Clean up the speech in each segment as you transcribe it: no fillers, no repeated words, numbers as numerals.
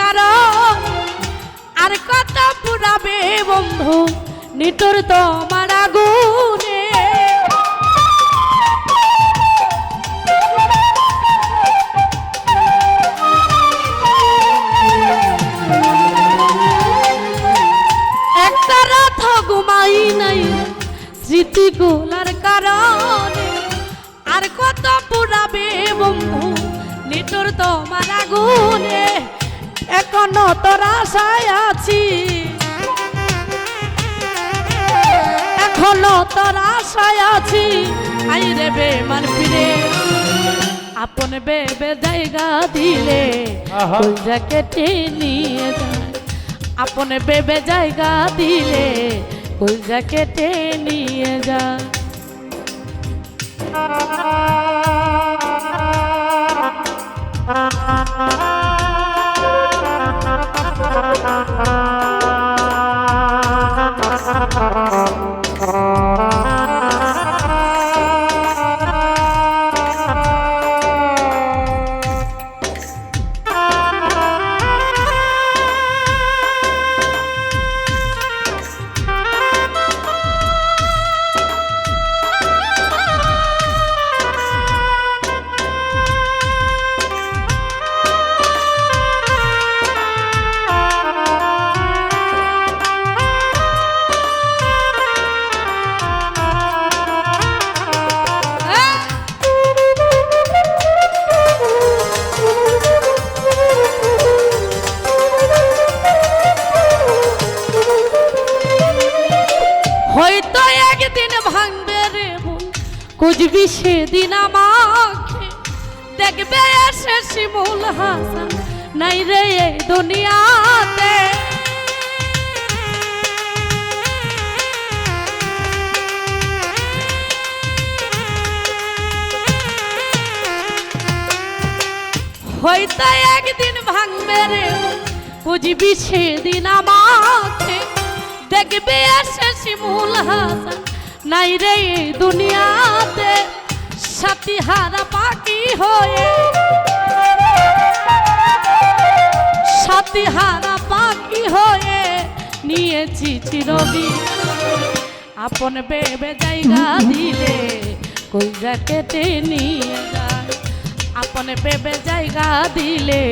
কারণ আর কত পুরাবে বন্ধু নিটোর তোমার আগুনে। একটা রাত ঘুমাই নাই স্মৃতিগুলার কারণে আর কত পুরাবে বন্ধু নিটোর তোমার আগুনে। এখনো তোর আশায় আছি, এখনো তোর আশায় আছি। আইরে বেমান ফিরে আপন বেবে জায়গা দিলে কলজা কেটে নিয়ে যায়। আপন বেবে জায়গা দিলে কলজা কেটে নিয়ে যায়। হয়তো একদিন ভাঙবে রে মন, খুঁজবি সেদিন আমাকে। দেখবে এসে শিমুল হাসান নাই রে এই দুনিয়াতে। হয়তো একদিন ভাঙবে রে মন, খুঁজবি সেদিন আমাকে। দেখবে এসে শিমুল হাসান নাই রে এই দুনিয়াতে। সাথী হারা পাখি হয়ে, সাথী হারা পাখি হয়ে নিয়েছি চিরবিদায়। আপন বেবে জায়গা দিলে কলজা কেটে নিয়ে যায়। আপন বেবে জায়গা দিলে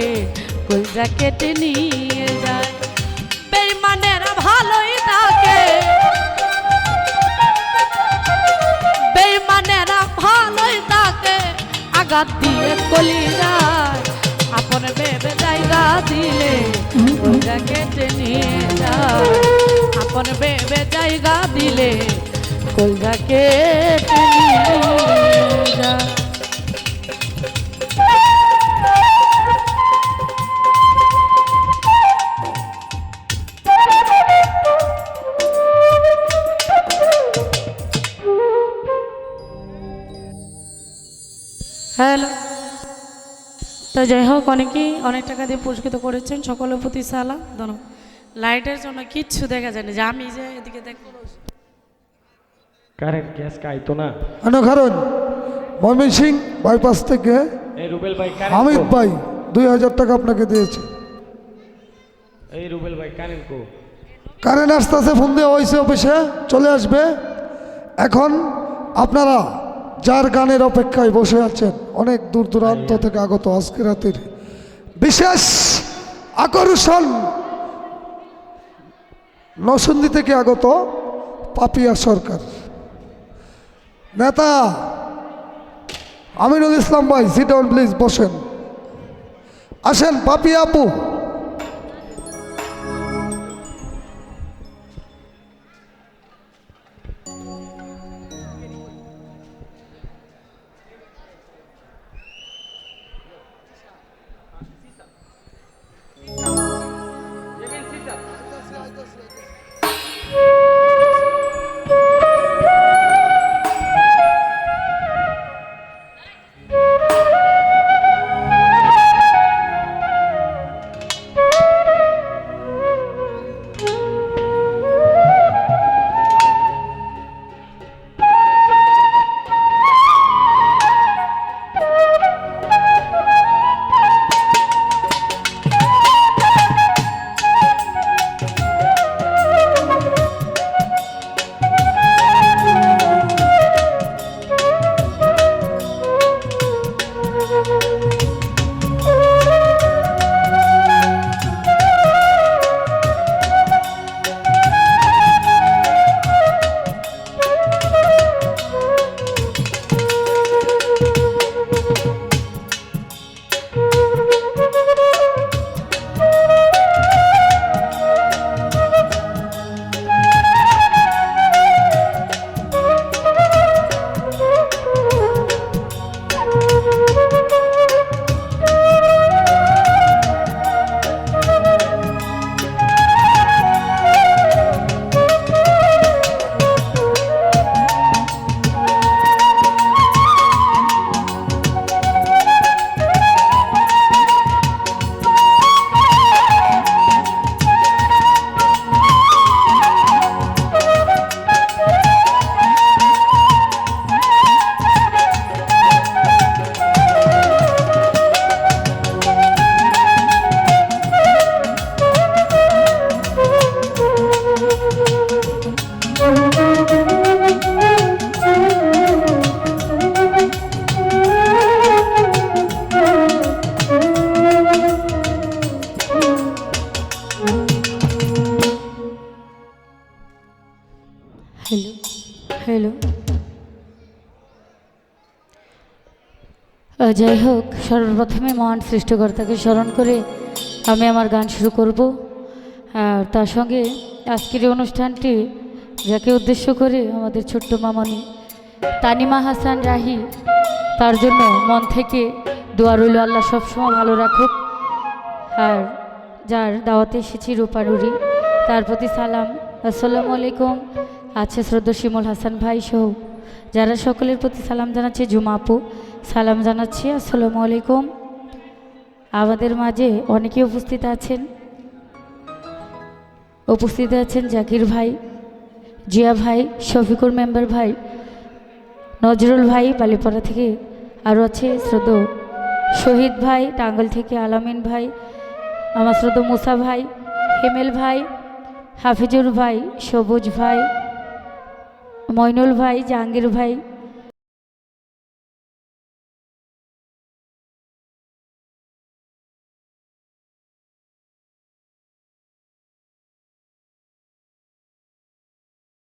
কলজা কেটে নিয়ে যায়। বেঈমানেরা ভালোই থাকে, বেঈমানেরা ভালোই থাকে, আঘাত দিয়ে কলি যায়। আপন বেবে জায়গা দিলে কলজা কেটে নিয়ে যায়। আপন বেবে জায়গা দিলে কলজা কেটে নিয়ে যায়। হ্যালো, তো যাই হোক অনেকেই অনেক টাকা দিয়ে পুরস্কৃত করেছেন, সকলের প্রতি সালাম। ধন্যবাদ। লাইটের জন্য কিচ্ছু দেখা যায় না, যে আমি যে এদিকে দেখো কারেন্ট গ্যাস কাইতো না। কারণ ময়মনসিং বাইপাস থেকে এই রুবেল ভাই হামিদ ভাই 2000 টাকা আপনাকে দিয়েছে। এই রুবেল ভাই কারেন্ট কো? কারেন্ট আসতে আসতে ফোন দেওয়া হয়েছে অফিসে, চলে আসবে। এখন আপনারা যার গানের অপেক্ষায় বসে আছেন, অনেক দূর দূরান্ত থেকে আগত আজকে রাতের বিশেষ আকর্ষণ, নরসিংদী থেকে আগত পাপিয়া সরকার নেতা আমিনুল ইসলাম ভাই, সিট ডাউন প্লিজ, বসেন। আসেন পাপিয়া আপু। হ্যালো। যাই হোক, সর্বপ্রথমে মহান সৃষ্টিকর্তাকে স্মরণ করে আমি আমার গান শুরু করব। আর তার সঙ্গে আজকের এই অনুষ্ঠানটি যাকে উদ্দেশ্য করে আমাদের ছোট্ট মামনি তানিমা হাসান রাহি, তার জন্য মন থেকে দোয়া রইল, আল্লাহ সবসময় ভালো রাখুক। আর যার দাওয়াতে এসেছি রূপারুরি, তার প্রতি সালাম, আসসালামু আলাইকুম। আছে শ্রদ্ধা শিমুল হাসান ভাই সহ যারা সকলের প্রতি সালাম জানাচ্ছে, জুমা আপু সালাম জানাচ্ছি, আসসালামু আলাইকুম। আমাদের মাঝে অনেকে উপস্থিত আছেন জাকির ভাই, জিয়া ভাই, শফিকুর মেম্বার ভাই, নজরুল ভাই বালিপাড়া থেকে, আরও আছে শ্রদ্ধা শহীদ ভাই টাঙ্গাইল থেকে, আলামিন ভাই, আমার শ্রদ্ধা মুসা ভাই, হেমেল ভাই, হাফিজুর ভাই, সবুজ ভাই, মইনুল ভাই, জাহাঙ্গীর ভাই,